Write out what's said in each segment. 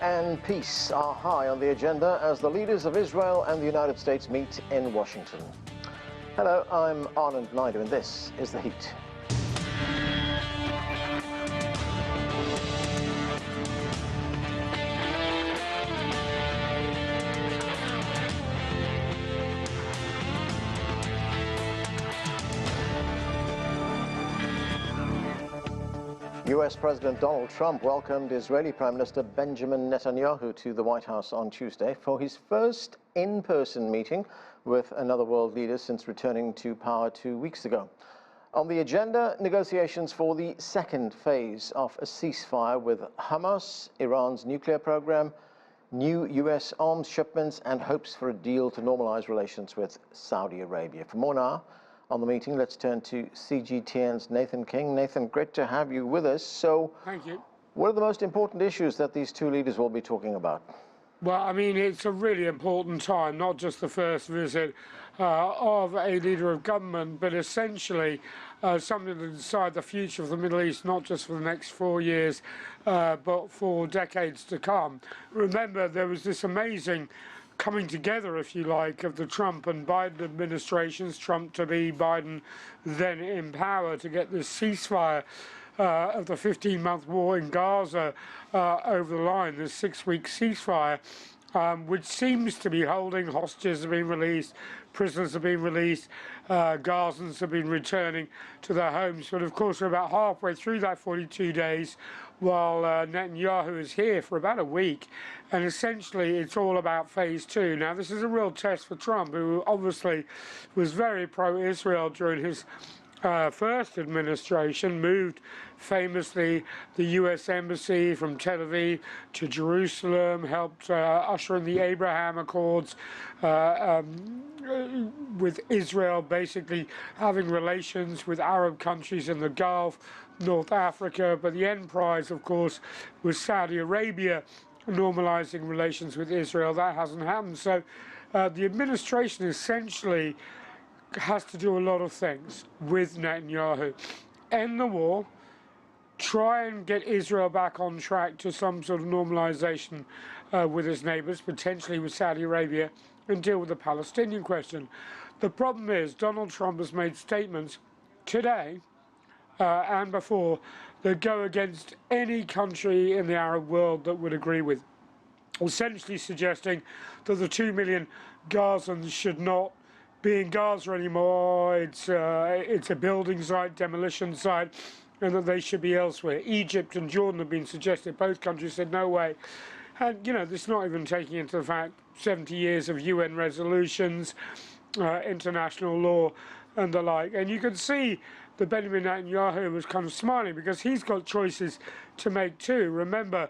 and peace are high on the agenda as the leaders of Israel and the United States meet in Washington. Hello, I'm Anand Naidu, and this is The Heat. U.S. President Donald Trump welcomed Israeli Prime Minister Benjamin Netanyahu to the White House on Tuesday for his first in-person meeting with another world leader since returning to power 2 weeks ago. On the agenda, negotiations for the second phase of a ceasefire with Hamas, Iran's nuclear program, new U.S. arms shipments, and hopes for a deal to normalize relations with Saudi Arabia. For more now on the meeting, let's turn to CGTN's Nathan King. Nathan, great to have you with us. So, thank you. What are the most important issues that these two leaders will be talking about? Well, I mean, it's a really important time, not just the first visit of a leader of government, but essentially something to decide the future of the Middle East, not just for the next 4 years, but for decades to come. Remember, there was this amazing coming together, if you like, of the Trump and Biden administrations, Trump to be Biden then in power, to get this ceasefire of the 15-month war in Gaza over the line, this 6-week ceasefire, which seems to be holding. Hostages have been released, prisoners have been released, Gazans have been returning to their homes. But of course, we're about halfway through that 42 days, while Netanyahu is here for about a week, and essentially it's all about phase 2. Now, this is a real test for Trump, who obviously was very pro-Israel during his first administration, moved famously the U.S. Embassy from Tel Aviv to Jerusalem, helped usher in the Abraham Accords with Israel, basically having relations with Arab countries in the Gulf, North Africa, but the end prize, of course, was Saudi Arabia normalizing relations with Israel. That hasn't happened. So the administration essentially has to do a lot of things with Netanyahu. End the war, try and get Israel back on track to some sort of normalization with its neighbors, potentially with Saudi Arabia, and deal with the Palestinian question. The problem is Donald Trump has made statements today and before that go against any country in the Arab world that would agree with, essentially suggesting that the 2 million Gazans should not be in Gaza anymore. It's a building site, demolition site, and that they should be elsewhere. Egypt and Jordan have been suggested. Both countries said no way. And, you know, this is not even taking into the fact 70 years of UN resolutions, international law, and the like. And you can see that Benjamin Netanyahu was kind of smiling because he's got choices to make too. Remember,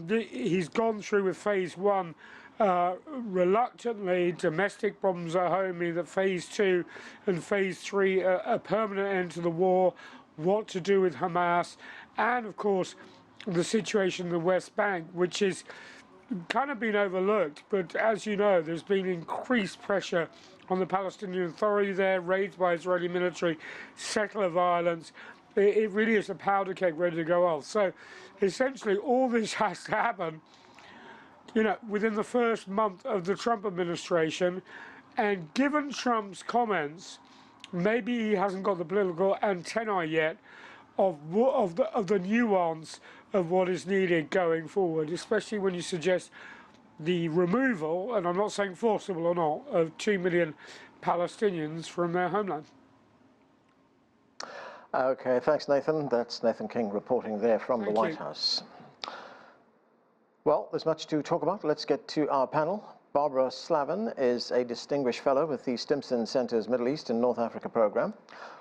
he's gone through with phase 1 reluctantly, domestic problems at home, mean that phase 2 and phase 3 a permanent end to the war, what to do with Hamas, and of course the situation in the West Bank, which is kind of been overlooked. But as you know, there's been increased pressure on the Palestinian Authority there, raids by Israeli military, settler violence. It really is a powder keg ready to go off. So essentially all this has to happen, you know, within the first month of the Trump administration. And given Trump's comments, maybe he hasn't got the political antennae yet of the nuance of what is needed going forward, especially when you suggest the removal, and I'm not saying forcible or not, of 2 million Palestinians from their homeland. Okay, thanks, Nathan. That's Nathan King reporting there from the White House. Well, there's much to talk about. Let's get to our panel. Barbara Slavin is a distinguished fellow with the Stimson Center's Middle East and North Africa program.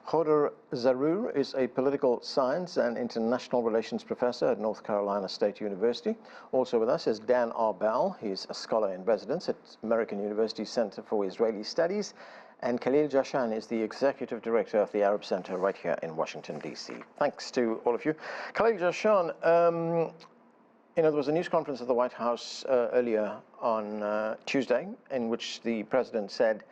Khodr Zaarour is a political science and international relations professor at North Carolina State University. Also with us is Dan Arbell. He's a scholar in residence at American University Center for Israeli Studies. And Khalil Jahshan is the executive director of the Arab Center right here in Washington, D.C. Thanks to all of you. Khalil Jahshan, you know, there was a news conference at the White House earlier on Tuesday in which the president said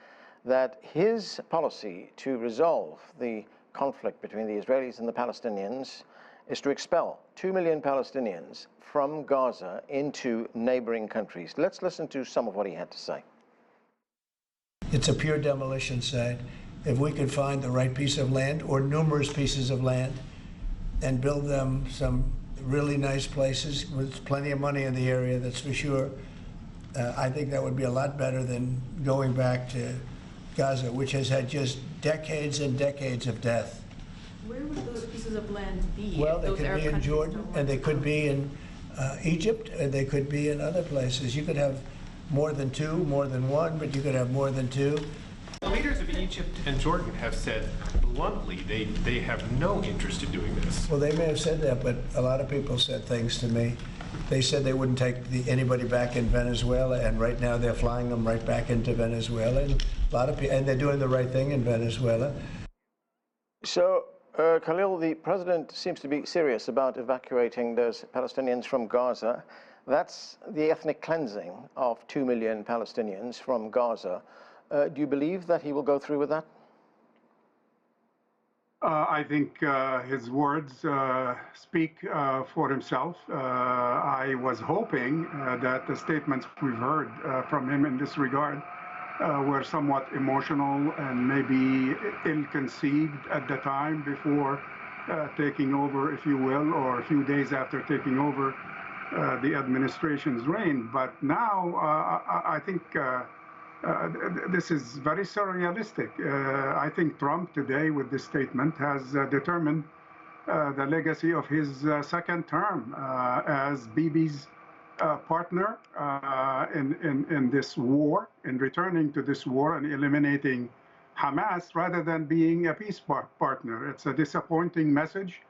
that his policy to resolve the conflict between the Israelis and the Palestinians is to expel 2 million Palestinians from Gaza into neighboring countries. Let's listen to some of what he had to say. It's a pure demolition site. If we could find the right piece of land or numerous pieces of land and build them some really nice places with plenty of money in the area, that's for sure, I think that would be a lot better than going back to Gaza, which has had just decades and decades of death. Where would those pieces of land be? Well, they could be in Jordan, and they could be in Egypt, and they could be in other places. You could have more than two, more than one, but you could have more than two. The leaders of Egypt and Jordan have said bluntly they have no interest in doing this. Well, they may have said that, but a lot of people said things to me. They said they wouldn't take anybody back in Venezuela, and right now they're flying them right back into Venezuela. And a lot of people, and they're doing the right thing in Venezuela. So, Khalil, the president seems to be serious about evacuating those Palestinians from Gaza. That's the ethnic cleansing of 2 million Palestinians from Gaza. Do you believe that he will go through with that? I think his words speak for himself. I was hoping that the statements we've heard from him in this regard were somewhat emotional and maybe ill-conceived at the time before taking over, if you will, or a few days after taking over the administration's reign. But now I think this is very surrealistic. I think Trump today with this statement has determined the legacy of his second term as Bibi's partner in this war, in returning to this war and eliminating Hamas rather than being a peace partner. It's a disappointing message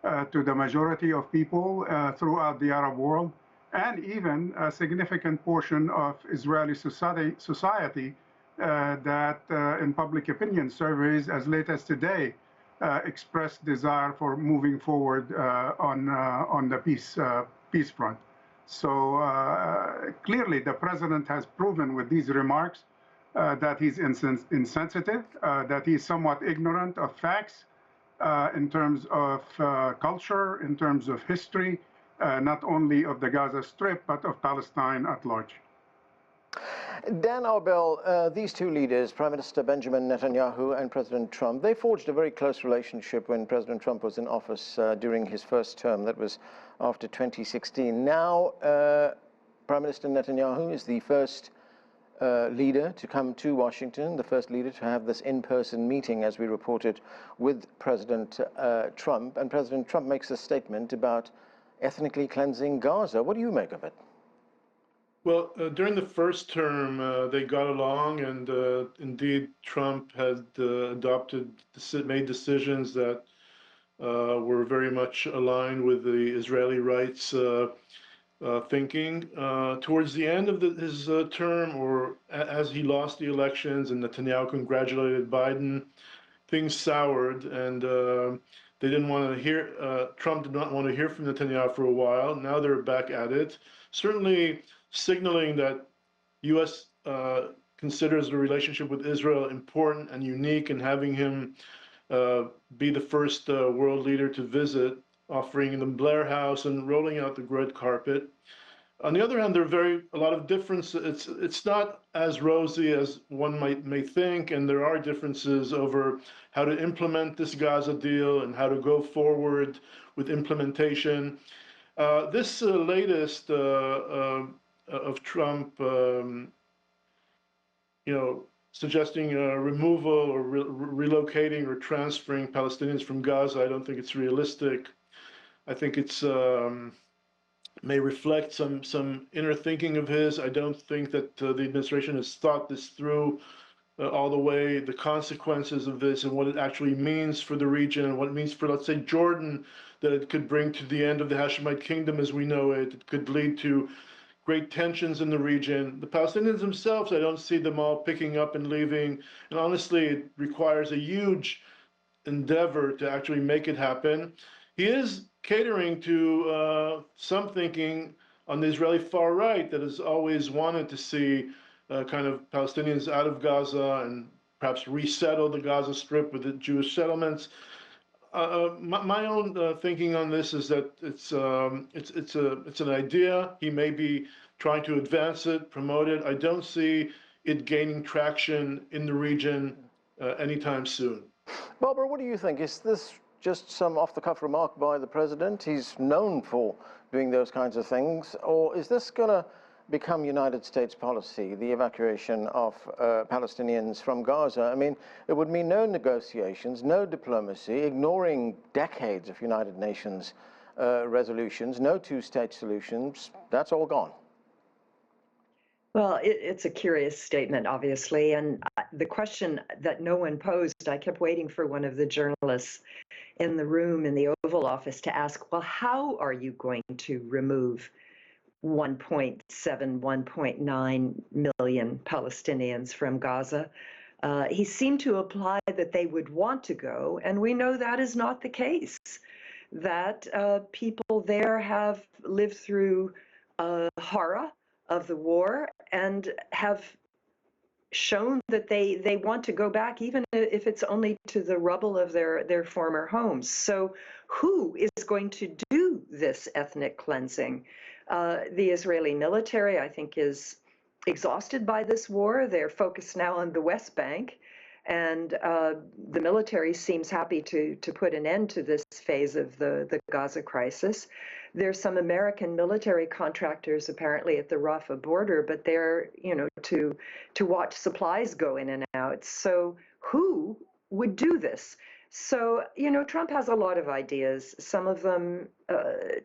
to the majority of people throughout the Arab world, and even a significant portion of Israeli society that in public opinion surveys as late as today expressed desire for moving forward on the peace front. So clearly the president has proven with these remarks that he's insensitive, that he's somewhat ignorant of facts in terms of culture, in terms of history, not only of the Gaza Strip, but of Palestine at large. Dan Arbell, these two leaders, Prime Minister Benjamin Netanyahu and President Trump, they forged a very close relationship when President Trump was in office during his first term. That was after 2016. Now, Prime Minister Netanyahu is the first leader to come to Washington, the first leader to have this in-person meeting, as we reported, with President Trump. And President Trump makes a statement about ethnically cleansing Gaza. What do you make of it? Well, during the first term, they got along, and indeed Trump had made decisions that were very much aligned with the Israeli rights thinking. Towards the end of his term, or as he lost the elections and Netanyahu congratulated Biden, things soured, and they didn't want to hear, Trump did not want to hear from Netanyahu for a while. Now they're back at it. Certainly signaling that U.S. Considers the relationship with Israel important and unique, and having him be the first world leader to visit, offering the Blair House and rolling out the red carpet. On the other hand, there are a lot of differences. It's not as rosy as one may think, and there are differences over how to implement this Gaza deal and how to go forward with implementation. This latest of Trump, suggesting removal or relocating or transferring Palestinians from Gaza, I don't think it's realistic. I think it's may reflect some inner thinking of his. I don't think that the administration has thought this through all the way, the consequences of this and what it actually means for the region and what it means for, let's say, Jordan, that it could bring to the end of the Hashemite kingdom as we know it. It could lead to great tensions in the region. The Palestinians themselves, I don't see them all picking up and leaving. And honestly, it requires a huge endeavor to actually make it happen. He is catering to some thinking on the Israeli far right that has always wanted to see kind of Palestinians out of Gaza and perhaps resettle the Gaza Strip with the Jewish settlements. my own thinking on this is that it's an idea. He may be trying to advance it, promote it. I don't see it gaining traction in the region anytime soon. Barbara, what do you think? Is this just some off-the-cuff remark by the president? He's known for doing those kinds of things. Or is this going to become United States policy, the evacuation of Palestinians from Gaza? I mean, it would mean no negotiations, no diplomacy, ignoring decades of United Nations resolutions, no two-state solutions. That's all gone. Well, it's a curious statement, obviously. And the question that no one posed, I kept waiting for one of the journalists in the room in the Oval Office to ask, well, how are you going to remove 1.7, 1.9 million Palestinians from Gaza? He seemed to imply that they would want to go, and we know that is not the case, that people there have lived through horror of the war and have shown that they want to go back, even if it's only to the rubble of their former homes. So who is going to do this ethnic cleansing? The Israeli military, I think, is exhausted by this war. They're focused now on the West Bank, and the military seems happy to put an end to this phase of the Gaza crisis. There's some American military contractors apparently at the Rafah border, but they're, to watch supplies go in and out. So who would do this? So, Trump has a lot of ideas. Some of them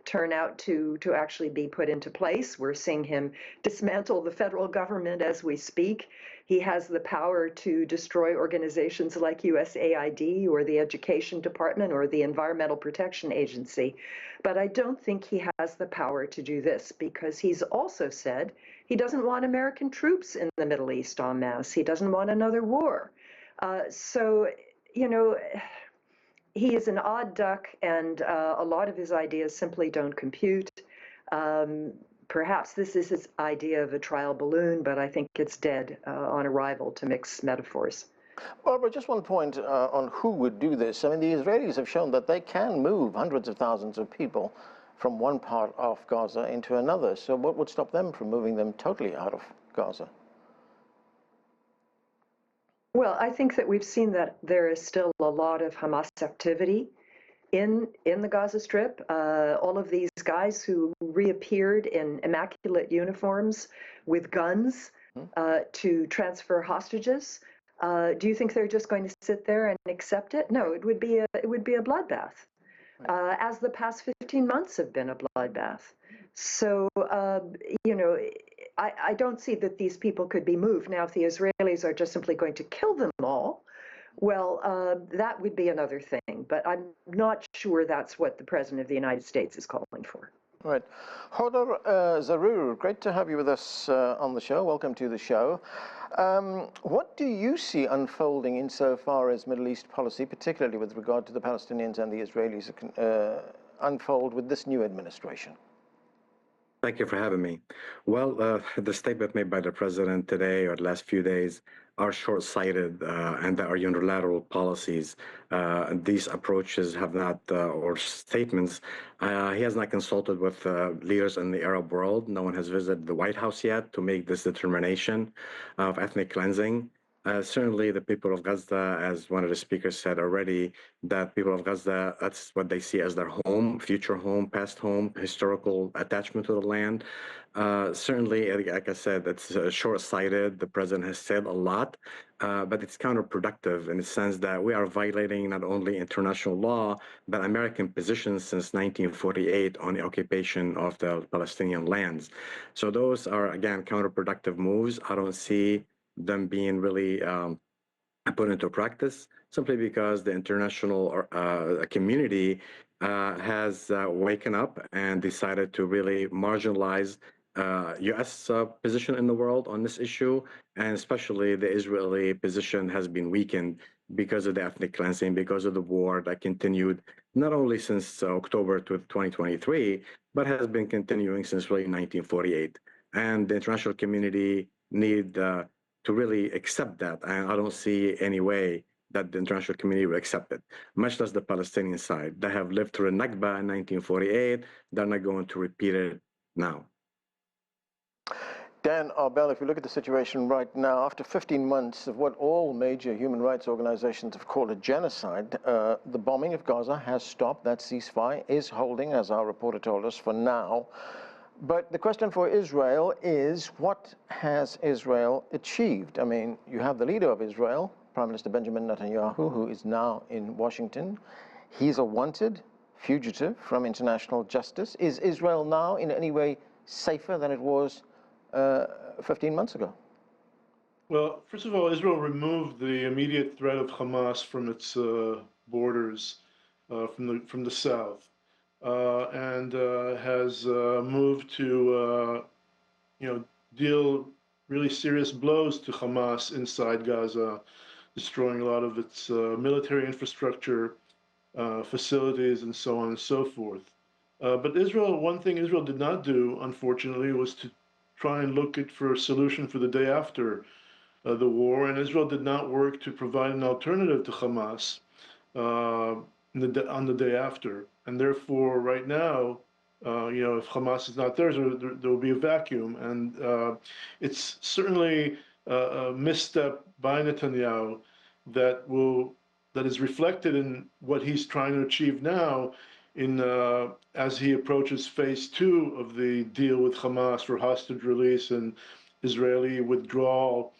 turn out to actually be put into place. We're seeing him dismantle the federal government as we speak. He has the power to destroy organizations like USAID or the Education Department or the Environmental Protection Agency. But I don't think he has the power to do this, because he's also said he doesn't want American troops in the Middle East en masse. He doesn't want another war. So, he is an odd duck, and a lot of his ideas simply don't compute. Perhaps this is his idea of a trial balloon, but I think it's dead on arrival, to mix metaphors. Barbara, just one point on who would do this. I mean, the Israelis have shown that they can move hundreds of thousands of people from one part of Gaza into another. So what would stop them from moving them totally out of Gaza? Well, I think that we've seen that there is still a lot of Hamas activity in the Gaza Strip. All of these guys who reappeared in immaculate uniforms with guns to transfer hostages. Do you think they're just going to sit there and accept it? No, it would be a bloodbath, as the past 15 months have been a bloodbath. So, I don't see that these people could be moved. Now, if the Israelis are just simply going to kill them all, well, that would be another thing. But I'm not sure that's what the President of the United States is calling for. Right. Khodr, Zaarour, great to have you with us on the show. Welcome to the show. What do you see unfolding insofar as Middle East policy, particularly with regard to the Palestinians and the Israelis, unfold with this new administration? Thank you for having me. Well, the statement made by the president today or the last few days are short-sighted and are unilateral policies. These approaches have not, or statements, he has not consulted with leaders in the Arab world. No one has visited the White House yet to make this determination of ethnic cleansing. Certainly the people of Gaza, as one of the speakers said already, that people of Gaza, that's what they see as their home, future home, past home, historical attachment to the land. Certainly, like I said, it's short-sighted. The president has said a lot, but it's counterproductive in the sense that we are violating not only international law, but American positions since 1948 on the occupation of the Palestinian lands. So those are, again, counterproductive moves. I don't see them being really put into practice, simply because the international community has waken up and decided to really marginalize U.S. position in the world on this issue, and especially the Israeli position has been weakened because of the ethnic cleansing, because of the war that continued not only since October 2023, but has been continuing since really 1948. And the international community need to really accept that, and I don't see any way that the international community will accept it, much less the Palestinian side. They have lived through a Nakba in 1948. They're not going to repeat it now. Dan, Arbell, if you look at the situation right now, after 15 months of what all major human rights organizations have called a genocide, the bombing of Gaza has stopped. That ceasefire is holding, as our reporter told us, for now. But the question for Israel is, what has Israel achieved? I mean, you have the leader of Israel, Prime Minister Benjamin Netanyahu, who is now in Washington. He's a wanted fugitive from international justice. Is Israel now in any way safer than it was 15 months ago? Well, first of all, Israel removed the immediate threat of Hamas from its borders, from the south, and has moved to deal really serious blows to Hamas inside Gaza, destroying a lot of its military infrastructure, facilities, and so on and so forth. But Israel, one thing Israel did not do, unfortunately, was to try and look for a solution for the day after the war, and Israel did not work to provide an alternative to Hamas on the day after. And therefore, right now, if Hamas is not there, there will be a vacuum. And it's certainly a misstep by Netanyahu that is reflected in what he's trying to achieve now as he approaches phase 2 of the deal with Hamas for hostage release and Israeli withdrawal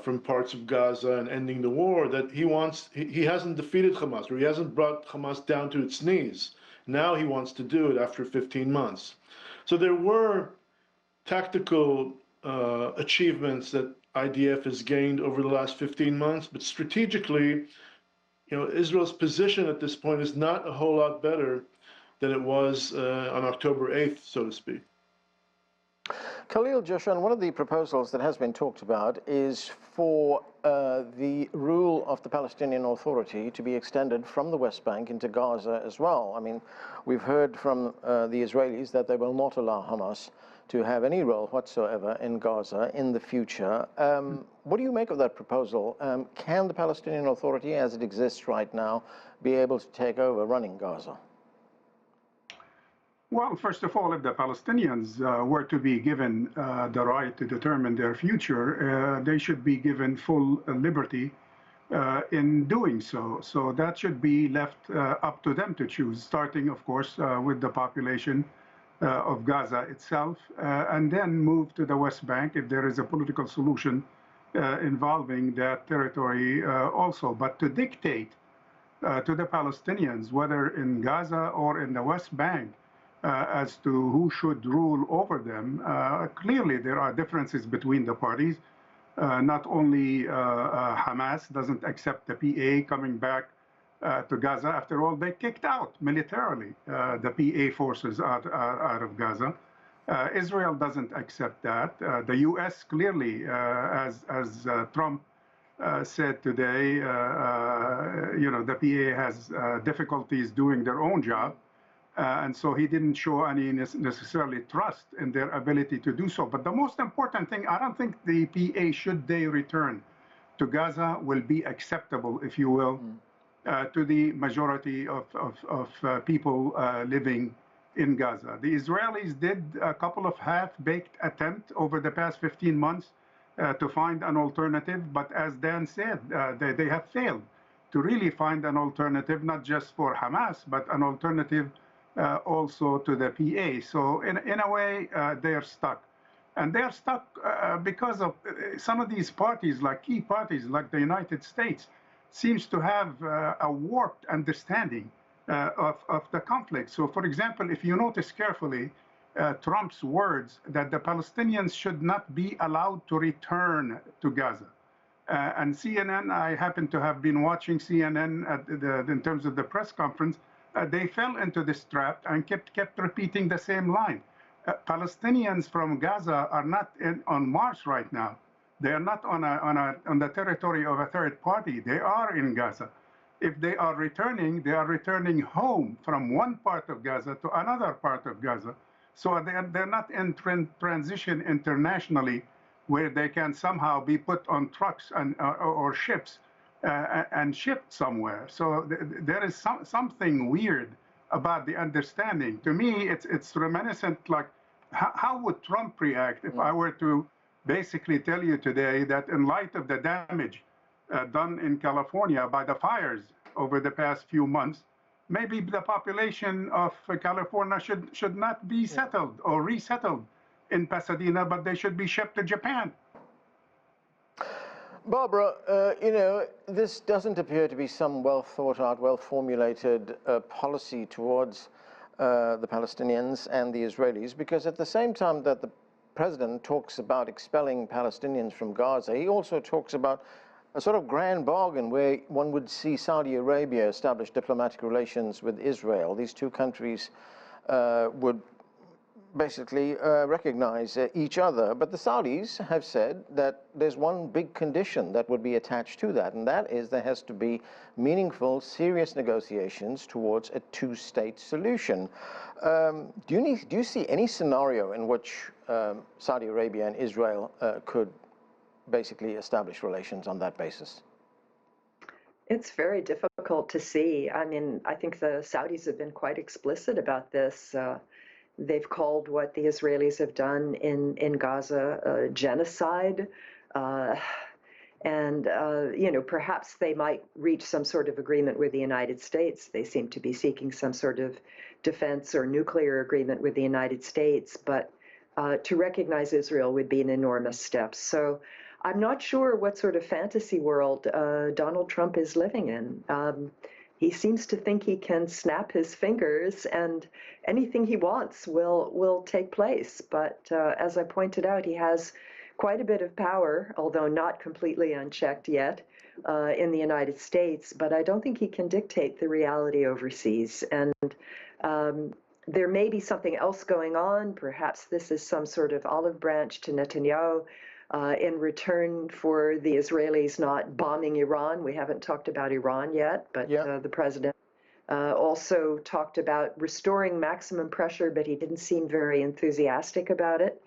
from parts of Gaza and ending the war, that he hasn't defeated Hamas, or he hasn't brought Hamas down to its knees. Now he wants to do it after 15 months. So there were tactical achievements that IDF has gained over the last 15 months, but strategically, Israel's position at this point is not a whole lot better than it was on October 8th, so to speak. Khalil, Jahshan, one of the proposals that has been talked about is for the rule of the Palestinian Authority to be extended from the West Bank into Gaza as well. I mean, we've heard from the Israelis that they will not allow Hamas to have any role whatsoever in Gaza in the future. What do you make of that proposal? Can the Palestinian Authority, as it exists right now, be able to take over running Gaza? Well, first of all, if the Palestinians were to be given the right to determine their future, they should be given full liberty in doing so. So that should be left up to them to choose, starting, of course, with the population of Gaza itself, and then move to the West Bank if there is a political solution involving that territory also. But to dictate to the Palestinians, whether in Gaza or in the West Bank, as to who should rule over them, clearly there are differences between the parties. Not only Hamas doesn't accept the PA coming back to Gaza. After all, they kicked out militarily the PA forces out of Gaza. Israel doesn't accept that. The U.S. clearly, as Trump said today, the PA has difficulties doing their own job. And so he didn't show any necessarily trust in their ability to do so. But the most important thing, I don't think the PA, should they return to Gaza, will be acceptable, if you will, to the majority of people living in Gaza. The Israelis did a couple of half-baked attempts over the past 15 months to find an alternative. But as Dan said, they have failed to really find an alternative, not just for Hamas, but an alternative also to the PA. So in a way, they're stuck. And they're stuck because of some of these parties, like key parties like the United States, seems to have a warped understanding of the conflict. So for example, if you notice carefully, Trump's words that the Palestinians should not be allowed to return to Gaza. And CNN, I happen to have been watching CNN in terms of the press conference, they fell into this trap and kept repeating the same line. Palestinians from Gaza are not on Mars right now. They are not on the territory of a third party. They are in Gaza. If they are returning home from one part of Gaza to another part of Gaza. So they're not in transition internationally where they can somehow be put on trucks or ships and shipped somewhere. So there is something weird about the understanding. To me, it's reminiscent, like, how would Trump react if I were to basically tell you today that in light of the damage done in California by the fires over the past few months, maybe the population of California should not be settled or resettled in Pasadena, but they should be shipped to Japan. Barbara, you know, this doesn't appear to be some well thought out, well formulated policy towards the Palestinians and the Israelis, because at the same time that the president talks about expelling Palestinians from Gaza, he also talks about a sort of grand bargain where one would see Saudi Arabia establish diplomatic relations with Israel. These two countries would basically recognize each other. But the Saudis have said that there's one big condition that would be attached to that, and that is there has to be meaningful, serious negotiations towards a two-state solution. Do you see any scenario in which Saudi Arabia and Israel could basically establish relations on that basis? It's very difficult to see. I mean, I think the Saudis have been quite explicit about this. They've called what the Israelis have done in Gaza genocide. And you know, perhaps they might reach some sort of agreement with the United States. They seem to be seeking some sort of defense or nuclear agreement with the United States. But to recognize Israel would be an enormous step. So I'm not sure what sort of fantasy world Donald Trump is living in. He seems to think he can snap his fingers and anything he wants will take place. But as I pointed out, he has quite a bit of power, although not completely unchecked yet, in the United States. But I don't think he can dictate the reality overseas. And there may be something else going on. Perhaps this is some sort of olive branch to Netanyahu in return for the Israelis not bombing Iran. We haven't talked about Iran yet, but the president also talked about restoring maximum pressure, but he didn't seem very enthusiastic about it.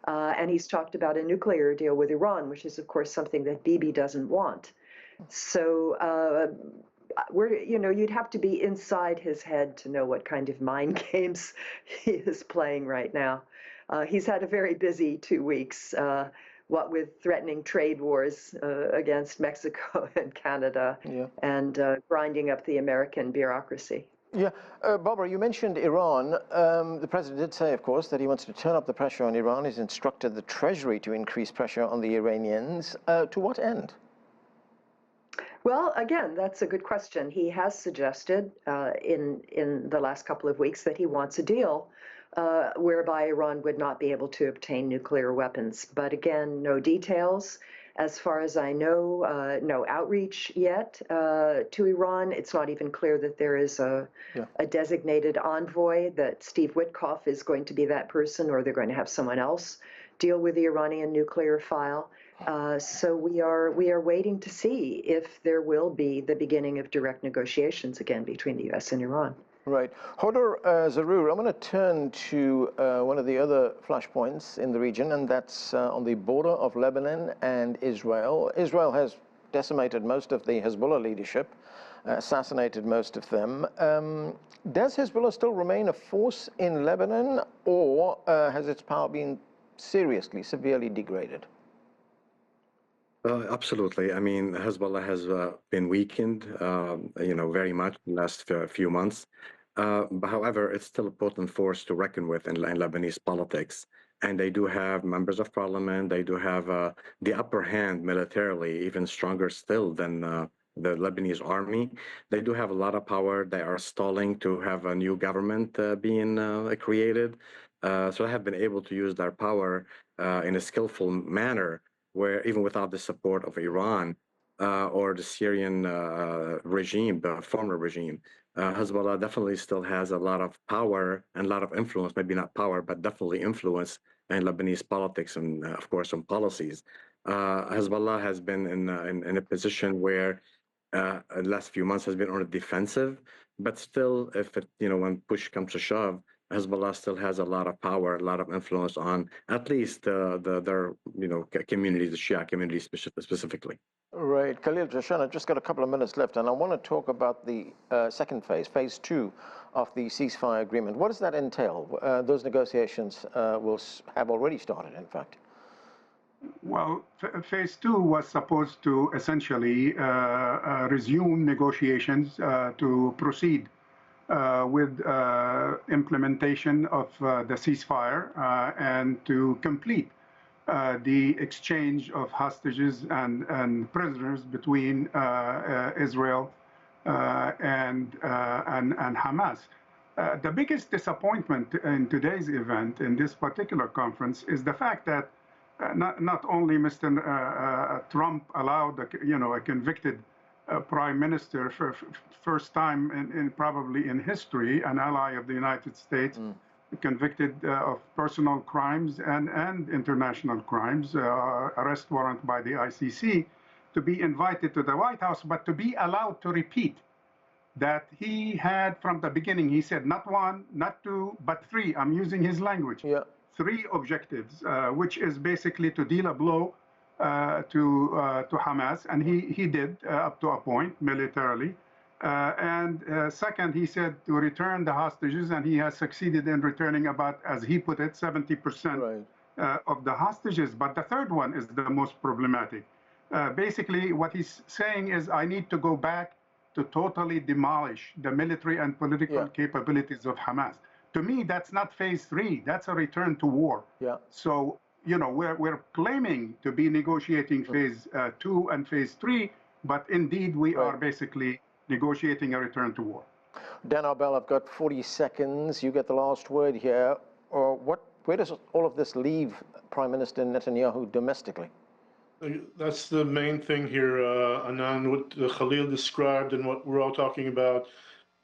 And he's talked about a nuclear deal with Iran, which is, of course, something that Bibi doesn't want. So you know, you'd have to be inside his head to know what kind of mind games he is playing right now. He's had a very busy 2 weeks. What with threatening trade wars against Mexico and Canada, and grinding up the American bureaucracy. Yeah, Barbara, you mentioned Iran. The president did say, of course, that he wants to turn up the pressure on Iran. He's instructed the Treasury to increase pressure on the Iranians. To what end? Well, again, that's a good question. He has suggested in the last couple of weeks that he wants a deal whereby Iran would not be able to obtain nuclear weapons. But again, no details. As far as I know, no outreach yet to Iran. It's not even clear that there is a designated envoy, that Steve Witkoff is going to be that person, or they're going to have someone else deal with the Iranian nuclear file. So we are waiting to see if there will be the beginning of direct negotiations again between the U.S. and Iran. Right. Khodr, Zaarour, I'm going to turn to one of the other flashpoints in the region, and that's on the border of Lebanon and Israel. Israel has decimated most of the Hezbollah leadership, assassinated most of them. Does Hezbollah still remain a force in Lebanon, or has its power been seriously, severely degraded? Absolutely. I mean, Hezbollah has been weakened, you know, very much in the last few months. But however, it's still a potent force to reckon with in Lebanese politics. And they do have members of parliament. They do have the upper hand militarily, even stronger still than the Lebanese army. They do have a lot of power. They are stalling to have a new government being created. So they have been able to use their power in a skillful manner, where even without the support of Iran or the Syrian regime, the former regime, Hezbollah definitely still has a lot of power and a lot of influence, maybe not power, but definitely influence in Lebanese politics and, of course, on policies. Hezbollah has been in a position where the last few months has been on the defensive, but still, if it, you know, when push comes to shove, Hezbollah still has a lot of power, a lot of influence on at least their communities, the Shia community specifically. Right, Khalil, Jahshan, I've just got a couple of minutes left, and I want to talk about the second phase, phase 2 of the ceasefire agreement. What does that entail? Those negotiations have already started, in fact. Well, phase 2 was supposed to essentially resume negotiations to proceed with implementation of the ceasefire and to complete the exchange of hostages and prisoners between Israel and Hamas. The biggest disappointment in today's event, in this particular conference, is the fact that not only Mr. Trump allowed a convicted prime minister for first time in probably in history, an ally of the United States, convicted of personal crimes and international crimes, arrest warrant by the ICC, to be invited to the White House, but to be allowed to repeat that he had from the beginning, he said not one, not two, but three. I'm using his language. Yeah. 3 objectives, which is basically to deal a blow to Hamas, and he did up to a point militarily. And second, he said to return the hostages, and he has succeeded in returning about, as he put it, 70% of the hostages. But the third one is the most problematic. Basically, what he's saying is, I need to go back to totally demolish the military and political capabilities of Hamas. To me, that's not phase 3. That's a return to war. Yeah. So, we're claiming to be negotiating phase 2 and phase 3, but indeed we are basically negotiating a return to war. Dan Arbell, I've got 40 seconds. You get the last word here. Where does all of this leave Prime Minister Netanyahu domestically? That's the main thing here, Anand, what Khalil described and what we're all talking about.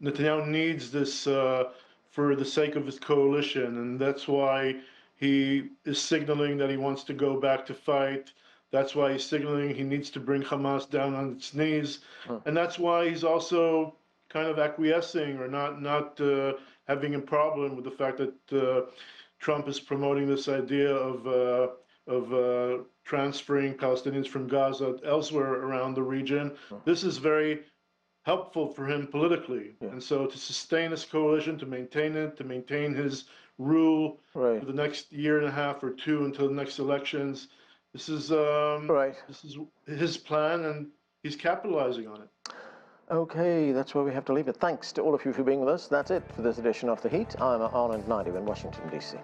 Netanyahu needs this for the sake of his coalition, and that's why he is signaling that he wants to go back to fight. That's why he's signaling he needs to bring Hamas down on its knees. And that's why he's also kind of acquiescing or not having a problem with the fact that Trump is promoting this idea of transferring Palestinians from Gaza elsewhere around the region. This is very helpful for him politically. And so to sustain this coalition, to maintain it, to maintain his rule for the next year and a half or 2 until the next elections, this is his plan, and he's capitalizing on it. Okay, that's where we have to leave it. Thanks to all of you for being with us. That's it for this edition of The Heat. I'm Anand Naidu in Washington, D.C.